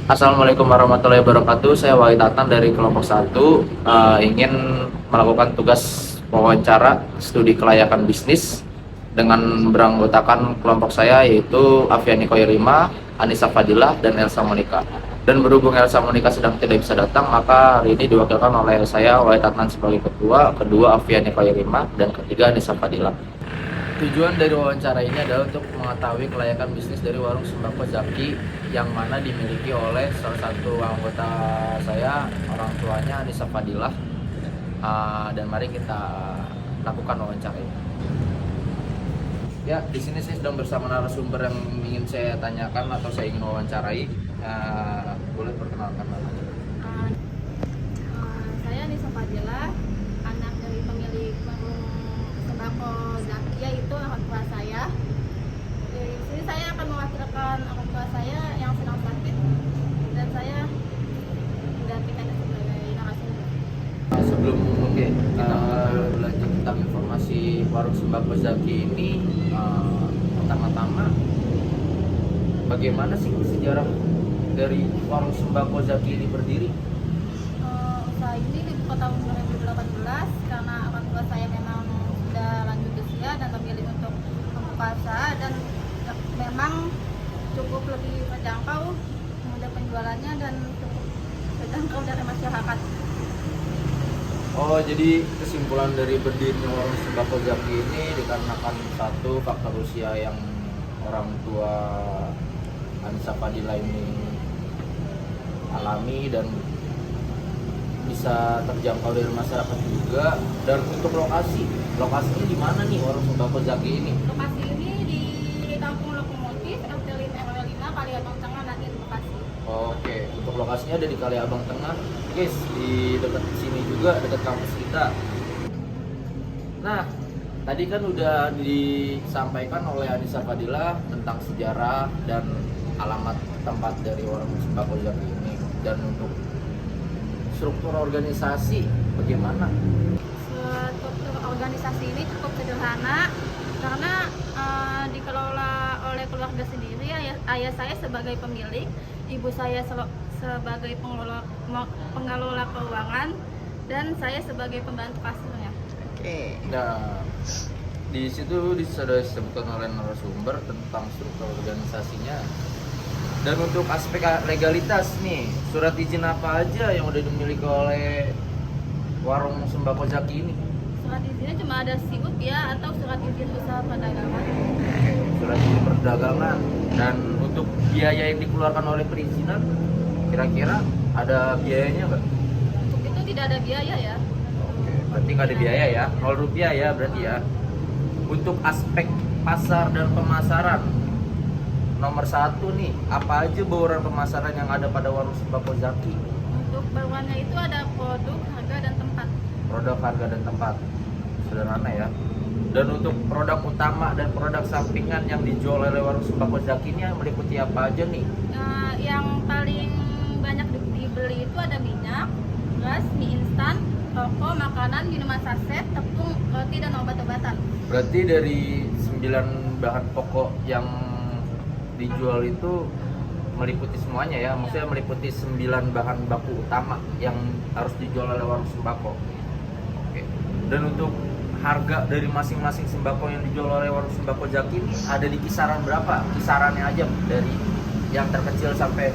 Assalamualaikum warahmatullahi wabarakatuh. Saya Wahid Tatan dari kelompok 1, ingin melakukan tugas wawancara studi kelayakan bisnis dengan beranggotakan kelompok saya yaitu Afiani Koirima, Anissa Fadilah, dan Elsa Monika. Dan berhubung Elsa Monika sedang tidak bisa datang, maka hari ini diwakilkan oleh saya Wahid Tatan sebagai ketua, kedua Afiani Koirima, dan ketiga Anissa Fadilah. Tujuan dari wawancara ini adalah untuk mengetahui kelayakan bisnis dari warung sembako Zaki yang mana dimiliki oleh salah satu anggota saya, orang tuanya Anissa Fadilah. Dan mari kita lakukan wawancara ini. Ya, di sini saya sedang bersama narasumber yang ingin saya tanyakan atau saya ingin wawancarai. Boleh perkenalkan namanya? Saya Anissa Fadilah, anak dari pemilik warung sembako Zaki, yaitu orang tua saya. Di sini saya akan mewakilkan orang tua saya yang sedang sakit dan saya menggantikannya sebagai narasumber. Sebelum kita belajar tentang informasi warung sembako Zaki ini, pertama-tama bagaimana sih sejarah dari warung sembako Zaki ini berdiri? Usaha ini dibuka tahun 2018 karena orang tua saya memang sudah lanjut usia dan memilih untuk membuka usaha, dan memang cukup lebih terjangkau mudah penjualannya dan cukup terjangkau dari masyarakat. Oh, jadi kesimpulan dari berdirinya warung sembako Zaki ini dikarenakan satu faktor usia yang orang tua Anissa Fadilah ini alami dan bisa terjangkau dari masyarakat juga. Dan untuk lokasinya di mana nih warung sembako Zaki ini? Lokasi ini di Kampung Lokomotif, RT 5 RW 5 Kaliabang Tengah, Natin, Bekasi. Oke, untuk lokasinya ada di Kaliabang Tengah, guys, di dekat sini juga, dekat kampus kita. Nah, tadi kan udah disampaikan oleh Anissa Fadilah tentang sejarah dan alamat tempat dari warung sembako Zaki ini. Dan untuk struktur organisasi bagaimana? Struktur organisasi ini cukup sederhana karena dikelola oleh keluarga sendiri. Ayah saya sebagai pemilik, ibu saya sebagai pengelola keuangan, dan saya sebagai pembantu kasirnya. Oke. Nah, di situ sudah disebutkan oleh narasumber tentang struktur organisasinya. Dan untuk aspek legalitas nih, surat izin apa aja yang udah dimiliki oleh warung sembako Zaki ini? Surat izinnya cuma ada SIUP ya, atau surat izin usaha perdagangan. Surat izin perdagangan. Dan untuk biaya yang dikeluarkan oleh perizinan, kira-kira ada biayanya nggak? Untuk itu tidak ada biaya ya. Oke, berarti nggak ada biaya ya, 0 rupiah ya berarti ya. Untuk aspek pasar dan pemasaran, nomor satu nih, apa aja bauran pemasaran yang ada pada warung sembako Zaki? Untuk baruannya itu ada produk, harga, dan tempat. Produk, harga, dan tempat. Sederhana ya. Dan untuk produk utama dan produk sampingan yang dijual oleh warung sembako Zaki ini meliputi apa aja nih? Yang paling banyak dibeli itu ada minyak, gas, mie instan, rokok, makanan, minuman saset, tepung, roti, dan obat-obatan. Berarti dari 9 bahan pokok yang dijual itu meliputi semuanya ya, maksudnya meliputi 9 bahan baku utama yang harus dijual oleh warung sembako. Oke. Dan untuk harga dari masing-masing sembako yang dijual oleh warung sembako Zaki ini ada di kisaran berapa? Kisarannya aja dari yang terkecil sampai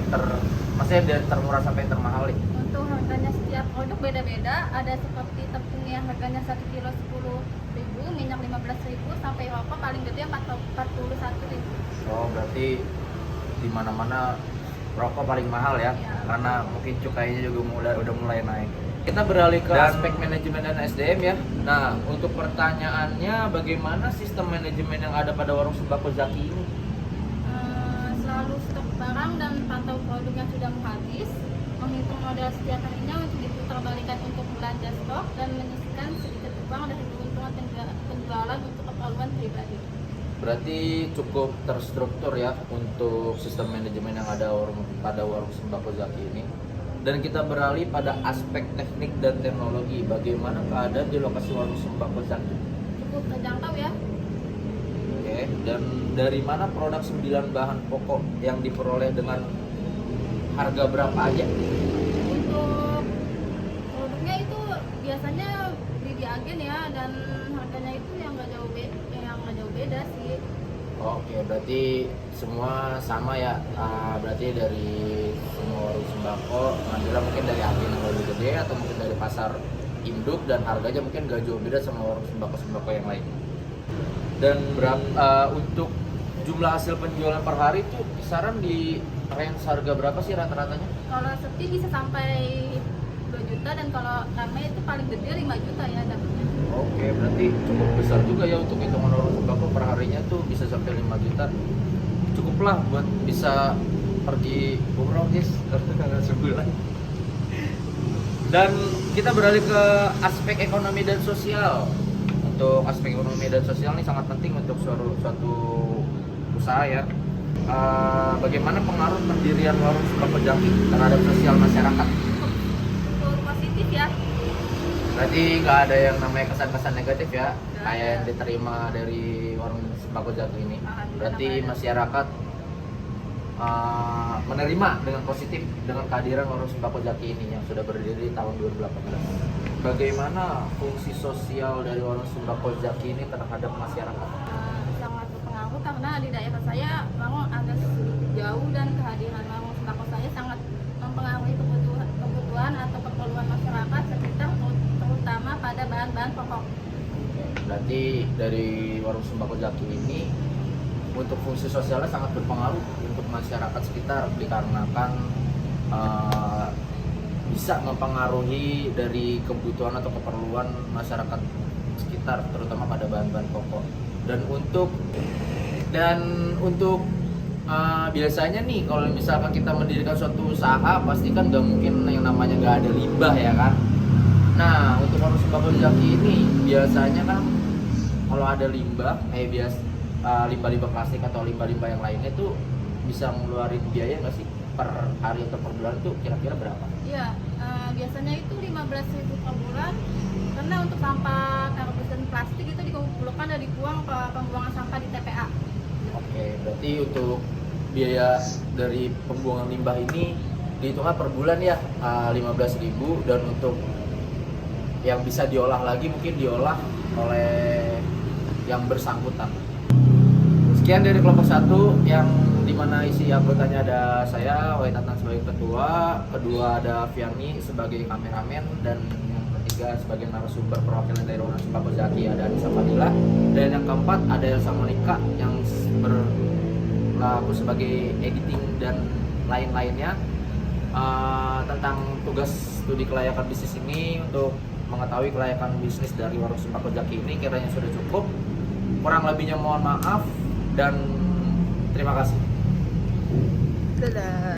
maksudnya dari termurah sampai termahal nih. Untuk harganya setiap produk beda-beda, ada seperti tepung yang harganya 1 kilo 10.000, minyak 15.000, sampai rokok paling gede 41.000. Oh, berarti di mana-mana rokok paling mahal ya, karena mungkin cukainya juga udah mulai naik. Kita beralih ke aspek manajemen dan SDM ya. Nah, untuk pertanyaannya, bagaimana sistem manajemen yang ada pada warung sembako Zaki ini? Selalu stok barang dan pantau produk yang sudah habis, menghitung modal setiap harinya untuk diputarbalikkan untuk belanja stok, dan menyisihkan sedikit uang dari keuntungan penjualan untuk keperluan pribadi. Berarti cukup terstruktur ya untuk sistem manajemen yang ada pada warung sembako Zaki ini. Dan kita beralih pada aspek teknik dan teknologi. Bagaimana keadaan di lokasi warung sembako Zaki? Cukup terjangkau ya. Oke, dan dari mana produk 9 bahan pokok yang diperoleh dengan harga berapa aja? Untuk produknya itu biasanya beli di agen ya, dan harganya itu yang nggak jauh beda sih. Oke, berarti semua sama ya. Berarti dari semua warung sembako ngambilnya mungkin dari agen yang lebih gede atau mungkin dari pasar induk, dan harganya mungkin gak jauh beda sama warung sembako yang lain. Dan untuk jumlah hasil penjualan per hari itu kisaran di range harga berapa sih rata-ratanya? Kalau sepi bisa sampai 2 juta, dan kalau rame itu paling gede 5 juta ya dapatnya. Oke, berarti cukup besar juga ya untuk hitungan warung sembako per harinya tuh bisa sampai 5 juta. Cukuplah buat bisa pergi umroh guys sebulan. Dan kita beralih ke aspek ekonomi dan sosial. Untuk aspek ekonomi dan sosial ini sangat penting untuk suatu usaha ya. Bagaimana pengaruh pendirian warung sembako Jaki terhadap sosial masyarakat? Cukup positif ya. Berarti nggak ada yang namanya kesan-kesan negatif ya, Nggak kayak ada. yang diterima dari warung sembako Jaki ini. Alhamdulillah Berarti nggak ada. masyarakat menerima dengan positif dengan kehadiran warung sembako Jaki ini yang sudah berdiri tahun 2018. Bagaimana fungsi sosial dari warung sembako Jaki ini terhadap masyarakat? Sangat berpengaruh karena di daerah saya memang agak sedikit jauh, dan kehadiran warung sembako saya sangat mempengaruhi kebutuhan atau keperluan masyarakat sekitar, terutama pada bahan-bahan pokok. Berarti dari warung sembako Jaki ini untuk fungsi sosialnya sangat berpengaruh untuk masyarakat sekitar, dikarenakan bisa mempengaruhi dari kebutuhan atau keperluan masyarakat sekitar, terutama pada bahan-bahan pokok. Dan untuk biasanya nih kalau misalkan kita mendirikan suatu usaha, pasti kan nggak mungkin yang namanya nggak ada limbah ya kan. Nah, untuk warung sembako Jaki ini biasanya kan kalau ada limbah kayak limbah-limbah plastik atau limbah-limbah yang lainnya tuh bisa ngeluarin biaya nggak sih per hari atau per bulan tuh kira-kira berapa? Iya, biasanya itu 15.000 per bulan, karena untuk sampah kardus dan plastik itu dikumpulkan dan dibuang ke pembuangan sampah di TPA. Oke, berarti untuk biaya dari pembuangan limbah ini dihitungnya per bulan ya, 15.000, dan untuk yang bisa diolah lagi mungkin diolah oleh yang bersangkutan. Sekian dari kelompok 1 yang dimana isi anggotanya ada saya, Wahid Adnan sebagai ketua, kedua ada Fiani sebagai kameramen, dan yang ketiga sebagai narasumber perwakilan dari warung sembako Jaki ada Anissa Fadila, dan yang keempat ada Elsa Monica yang berlaku sebagai editing dan lain-lainnya. Tentang tugas studi kelayakan bisnis ini, untuk mengetahui kelayakan bisnis dari warung sembako Jaki ini kiranya sudah cukup. Kurang lebihnya mohon maaf dan terima kasih. Dadah.